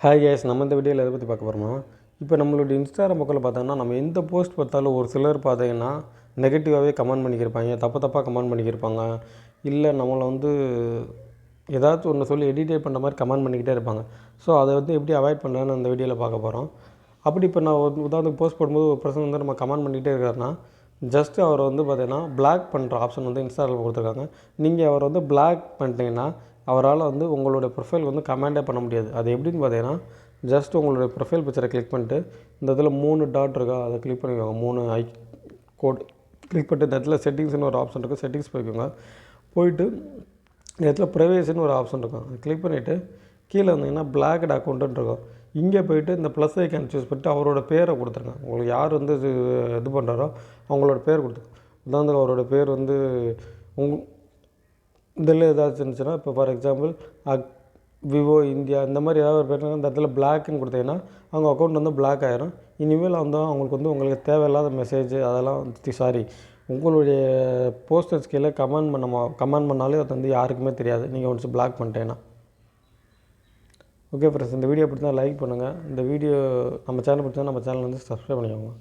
Hi guys, நம்ம இந்த வீடியோவில் எதை பற்றி பார்க்க போகிறோம்னா, இப்போ நம்மளுடைய இன்ஸ்டாகிராம் பக்கத்தில் பார்த்தோம்னா நம்ம எந்த போஸ்ட் பார்த்தாலும் ஒரு சிலர் பார்த்தீங்கன்னா நெகட்டிவாகவே கமெண்ட் பண்ணிக்கிருப்பாங்க, தப்பாக கமெண்ட் பண்ணிக்கிருப்பாங்க. இல்லை நம்மளை ஏதாச்சும் ஒன்று சொல்லி எடிட்டேட் பண்ணுற மாதிரி கமெண்ட் பண்ணிக்கிட்டே இருப்பாங்க. ஸோ அதை எப்படி அவாய்ட் பண்ணுறேன்னு அந்த வீடியோவில் பார்க்க போகிறோம். அப்படி இப்போ நான் உதாரணத்துக்கு போஸ்ட் போடும்போது ஒரு பர்சன் நம்ம கமெண்ட் பண்ணிக்கிட்டே இருக்காருன்னா, ஜஸ்ட்டு அவர் பார்த்தீங்கன்னா பிளாக் பண்ணுற ஆப்ஷன் இன்ஸ்டாகிராமில் கொடுத்துருக்காங்க. நீங்கள் அவர் பிளாக் பண்ணிட்டீங்கன்னா அவரால் உங்களுடைய ப்ரொஃபைல் கமெண்டே பண்ண முடியாது. அது எப்படின்னு பார்த்தீங்கன்னா, ஜஸ்ட் உங்களுடைய ப்ரொஃபைல் பிக்சரை கிளிக் பண்ணிட்டு இந்த இதில் 3 டாட் இருக்கா, அதை கிளிக் பண்ணிக்கோங்க. 3 கோட் கிளிக் பண்ணிட்டு இந்த இடத்துல செட்டிங்ஸ்னு ஒரு ஆப்ஷன் இருக்குது, செட்டிங்ஸ் போய்க்கோங்க. போயிட்டு இந்த இடத்துல ப்ரைவேசின்னு ஒரு ஆப்ஷன் இருக்கும், அதை கிளிக் பண்ணிவிட்டு கீழே வந்தீங்கன்னா பிளாக்டு அக்கௌண்ட்டுன்னு இருக்கும். இங்கே போய்ட்டு இந்த ப்ளஸ் ஐக்கான் சூஸ் பண்ணிட்டு அவரோட பேரை கொடுத்துருங்க. உங்களுக்கு யார் இது பண்ணுறாரோ அவங்களோட பேர் கொடுத்துருங்க. உதாரணத்துக்கு அவரோட பேர் இதில் ஏதாச்சும் இருந்துச்சுன்னா, இப்போ ஃபார் எக்ஸாம்பிள் விவோ இந்தியா இந்த மாதிரி ஏதாவது ஒரு பேர் இந்த இடத்துல பிளாக்னு கொடுத்தீங்கன்னா அவங்க அக்கௌண்ட் பிளாக் ஆகிரும். இனிமேல் அவங்களுக்கு உங்களுக்கு தேவையில்லாத மெசேஜ் அதெல்லாம் உங்களுடைய போஸ்டர்ஸ் கீழே கமெண்ட் பண்ணாலே அது யாருக்குமே தெரியாது, நீங்கள் ஒன்ஸ் பிளாக் பண்ணிட்டேன்னா. ஓகே ஃப்ரெண்ட்ஸ், இந்த வீடியோ பிடிச்சா லைக் பண்ணுங்கள். இந்த வீடியோ நம்ம சேனல் பிடிச்சா நம்ம சேனல் சப்ஸ்கிரைப் பண்ணிக்கோங்க.